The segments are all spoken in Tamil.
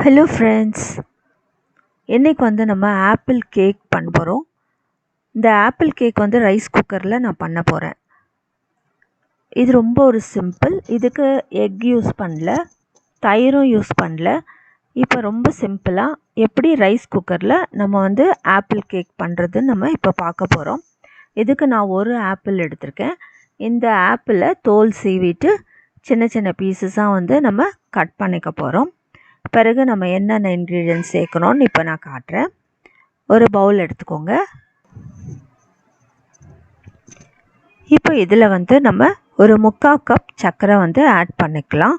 ஹலோ ஃப்ரெண்ட்ஸ், இன்றைக்கி நம்ம ஆப்பிள் கேக் பண்ண போகிறோம். இந்த ஆப்பிள் கேக் ரைஸ் குக்கரில் நான் பண்ண போகிறேன். இது ரொம்ப ஒரு சிம்பிள். இதுக்கு எக் யூஸ் பண்ணல, தயிரும் யூஸ் பண்ணல. இப்போ ரொம்ப சிம்பிளாக எப்படி ரைஸ் குக்கரில் நம்ம ஆப்பிள் கேக் பண்ணுறதுன்னு நம்ம இப்போ பார்க்க போகிறோம். இதுக்கு நான் ஒரு ஆப்பிள் எடுத்திருக்கேன். இந்த ஆப்பிளை தோல் சீவிட்டு சின்ன சின்ன பீசஸாக நம்ம கட் பண்ணிக்க போகிறோம். பிறகு நம்ம என்னென்ன இன்க்ரீடியன்ட்ஸ் சேர்க்கணும்னு இப்போ நான் காட்டுறேன். ஒரு பவுல் எடுத்துக்கோங்க. இப்போ இதில் நம்ம ஒரு 3/4 கப் சர்க்கரை ஆட் பண்ணிக்கலாம்.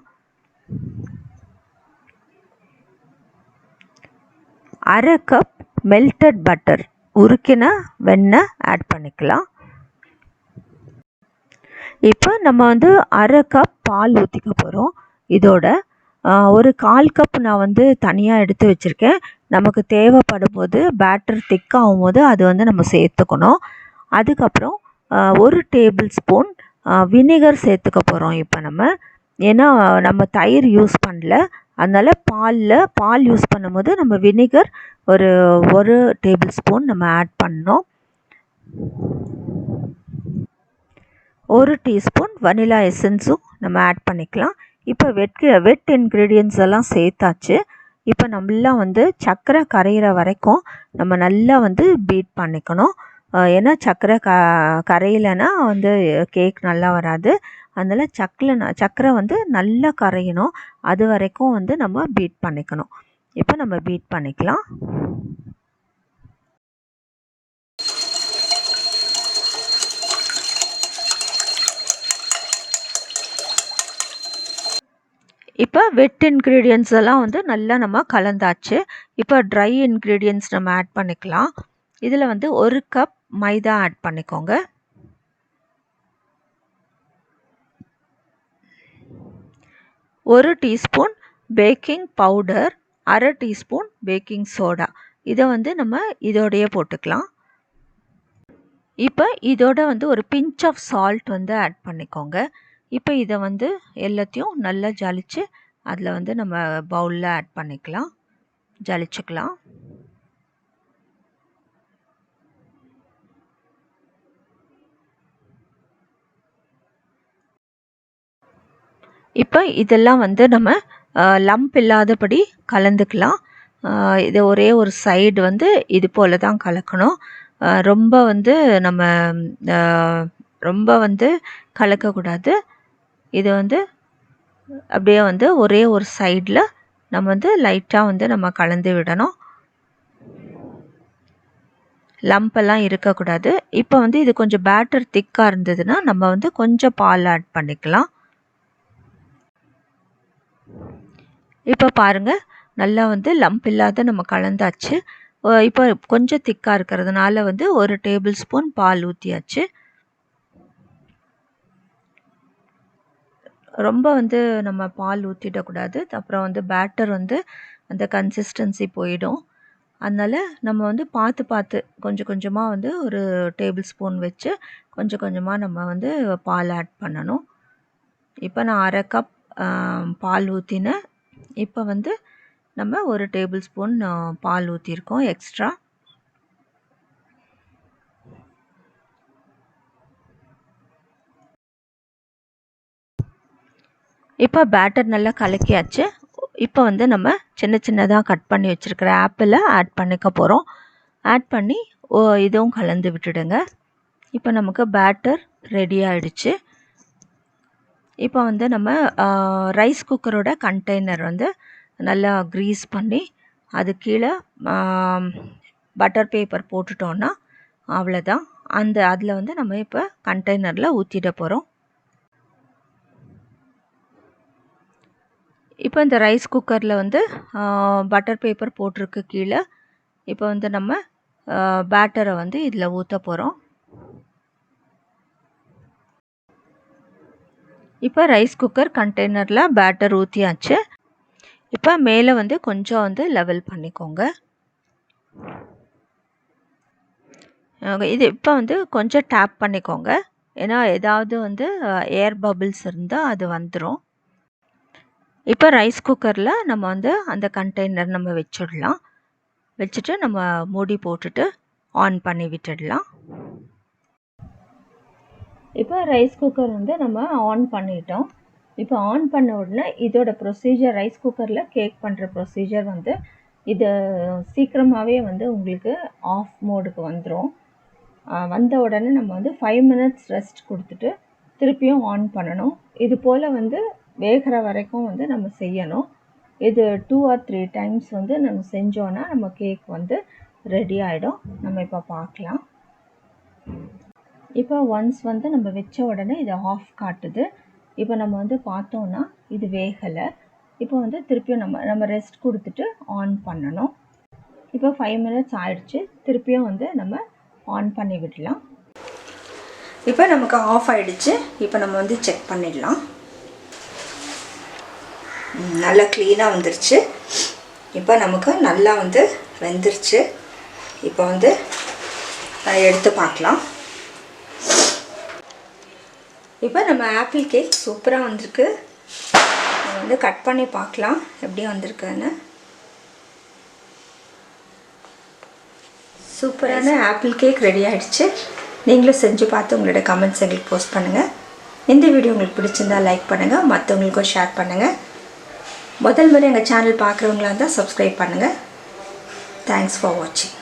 1/2 கப் மெல்டட் பட்டர், உருக்கின வெண்ணெய் ஆட் பண்ணிக்கலாம். இப்போ நம்ம 1/2 கப் பால் ஊற்றிக்க போகிறோம். இதோட ஒரு 1/4 கப் நான் தனியாக எடுத்து வச்சுருக்கேன். நமக்கு தேவைப்படும் போது பேட்டர் திக்காகும் போது அது நம்ம சேர்த்துக்கணும். அதுக்கப்புறம் 1 டேபிள் ஸ்பூன் வினிகர் சேர்த்துக்க போகிறோம். இப்போ ஏன்னா நம்ம தயிர் யூஸ் பண்ணல, அதனால் பால் யூஸ் பண்ணும்போது நம்ம வினிகர் ஒரு டேபிள் ஸ்பூன் நம்ம ஆட் பண்ணோம். 1 டீஸ்பூன் வனிலா எசன்ஸும் நம்ம ஆட் பண்ணிக்கலாம். இப்போ வெட் இன்க்ரீடியன்ட்ஸ் எல்லாம் சேர்த்தாச்சு. இப்போ நல்லா சர்க்கரை கரையிற வரைக்கும் நம்ம நல்லா பீட் பண்ணிக்கணும். ஏன்னா சர்க்கரை கரையிலனா கேக் நல்லா வராது. அதனால் சர்க்கரை நல்லா கரையணும். அது வரைக்கும் நம்ம பீட் பண்ணிக்கணும். இப்போ நம்ம பீட் பண்ணிக்கலாம். இப்போ வெட் இன்க்ரீடியன்ட்ஸ் எல்லாம் நல்லா நம்ம கலந்தாச்சு. இப்போ ட்ரை இன்க்ரீடியன்ட்ஸ் நம்ம ஆட் பண்ணிக்கலாம். இதில் 1 கப் மைதா ஆட் பண்ணிக்கோங்க. 1 teaspoon baking powder, 1/2 teaspoon baking soda, இதை நம்ம இதோடையே போட்டுக்கலாம். இப்போ இதோட ஒரு பிஞ்ச் ஆஃப் சால்ட் ஆட் பண்ணிக்கோங்க. இப்போ இதை எல்லாத்தையும் நல்லா ஜலிச்சு அதில் நம்ம பவுலில் ஆட் பண்ணிக்கலாம், ஜலிச்சுக்கலாம். இப்போ இதெல்லாம் நம்ம லம்ப் இல்லாதபடி கலந்துக்கலாம். இது ஒரே ஒரு சைடு இது போல் தான் கலக்கணும். ரொம்ப நம்ம ரொம்ப கலக்கக்கூடாது. இது அப்படியே ஒரே ஒரு சைடில் நம்ம லைட்டாக நம்ம கலந்து விடணும். லம்பெல்லாம் இருக்கக்கூடாது. இப்போ இது கொஞ்சம் பேட்டர் திக்காக இருந்ததுன்னா நம்ம கொஞ்சம் பால் ஆட் பண்ணிக்கலாம். இப்போ பாருங்கள், நல்லா லம்ப் இல்லாத நம்ம கலந்தாச்சு. இப்போ கொஞ்சம் திக்காக இருக்கிறதுனால 1 டேபிள் ஸ்பூன் பால் ஊற்றியாச்சு. ரொம்ப நம்ம பால் ஊற்றிடக்கூடாது. அப்புறம் பேட்டர் அந்த கன்சிஸ்டன்சி போயிடும். அதனால் நம்ம பார்த்து கொஞ்சம் கொஞ்சமாக ஒரு டேபிள் ஸ்பூன் வச்சு கொஞ்சம் கொஞ்சமாக நம்ம பால் ஆட் பண்ணணும். இப்போ நான் 1/2 கப் பால் ஊற்றினேன். இப்போ நம்ம 1 டேபிள் ஸ்பூன் பால் ஊற்றிருக்கோம் எக்ஸ்ட்ரா. இப்போ பேட்டர் நல்லா கலக்கியாச்சு. இப்போ நம்ம சின்ன சின்னதாக கட் பண்ணி வச்சுருக்கிற ஆப்பிளை ஆட் பண்ணிக்க போகிறோம். ஆட் பண்ணி இதுவும் கலந்து விட்டுடுங்க. இப்போ நமக்கு பேட்டர் ரெடி ஆகிடுச்சு. இப்போ நம்ம ரைஸ் குக்கரோட கண்டெய்னர் நல்லா க்ரீஸ் பண்ணி அது கீழே பட்டர் பேப்பர் போட்டுட்டோன்னா அவ்வளோதான். அதில் நம்ம இப்போ கண்டெய்னரில் ஊற்றிட போகிறோம். இப்போ இந்த ரைஸ் குக்கரில் பட்டர் பேப்பர் போட்டிருக்கு கீழே. இப்போ நம்ம பேட்டரை இதில் ஊற்ற போகிறோம். இப்போ ரைஸ் குக்கர் கண்டெய்னரில் பேட்டர் ஊற்றியாச்சு. இப்போ மேலே கொஞ்சம் லெவல் பண்ணிக்கோங்க. இது இப்போ கொஞ்சம் டேப் பண்ணிக்கோங்க. ஏன்னா ஏதாவது ஏர் பபிள்ஸ் இருந்தால் அது வந்துடும். இப்போ ரைஸ் குக்கரில் நம்ம வந்து அந்த கண்டெய்னர் நம்ம வச்சிடலாம். வச்சுட்டு நம்ம மூடி போட்டுட்டு ஆன் பண்ணி விட்டுடலாம். இப்போ ரைஸ் குக்கர் வந்து நம்ம ஆன் பண்ணிட்டோம். இப்போ ஆன் பண்ண உடனே இதோட ப்ரொசீஜர், ரைஸ் குக்கரில் கேக் பண்ணுற ப்ரொசீஜர் வந்து இது சீக்கிரமாகவே வந்து உங்களுக்கு ஆஃப் மோடுக்கு வந்துடும். வந்த உடனே நம்ம வந்து 5 மினிட்ஸ் ரெஸ்ட் கொடுத்துட்டு திருப்பியும் ஆன் பண்ணணும். இது போல் வந்து வேகிற வரைக்கும் வந்து நம்ம செய்யணும். இது 2 or 3 டைம்ஸ் வந்து நம்ம செஞ்சோன்னா நம்ம கேக் வந்து ரெடி ஆகிடும். நம்ம இப்போ பார்க்கலாம். இப்போ ஒன்ஸ் வந்து நம்ம வச்ச உடனே இது ஆஃப் காட்டுது. இப்போ நம்ம வந்து பார்த்தோன்னா இது வேகலை. இப்போ வந்து திருப்பியும் நம்ம ரெஸ்ட் கொடுத்துட்டு ஆன் பண்ணணும். இப்போ 5 மினிட்ஸ் ஆயிடுச்சு. திருப்பியும் வந்து நம்ம ஆன் பண்ணி விடலாம். இப்போ நமக்கு ஆஃப் ஆகிடுச்சு. இப்போ நம்ம வந்து செக் பண்ணிடலாம். நல்லா க்ளீனாக வந்துருச்சு. இப்போ நமக்கு நல்லா வந்து வெந்துருச்சு. இப்போ வந்து எடுத்து பார்க்கலாம். இப்போ நம்ம ஆப்பிள் கேக் சூப்பராக வந்திருக்கு. நம்ம வந்து கட் பண்ணி பார்க்கலாம் எப்படி வந்திருக்குன்னு. சூப்பரான ஆப்பிள் கேக் ரெடி ஆகிடுச்சு. நீங்களும் செஞ்சு பார்த்து உங்களோட கமெண்ட்ஸ் எங்களுக்கு போஸ்ட் பண்ணுங்கள். இந்த வீடியோ உங்களுக்கு பிடிச்சிருந்தால் லைக் பண்ணுங்கள், மற்றவங்களுக்கும் ஷேர் பண்ணுங்கள். முதல் முறை எங்கள் சேனல் பார்க்குறவங்களா இருந்தால் சப்ஸ்கிரைப் பண்ணுங்கள். தேங்க்ஸ் ஃபார் வாட்சிங்.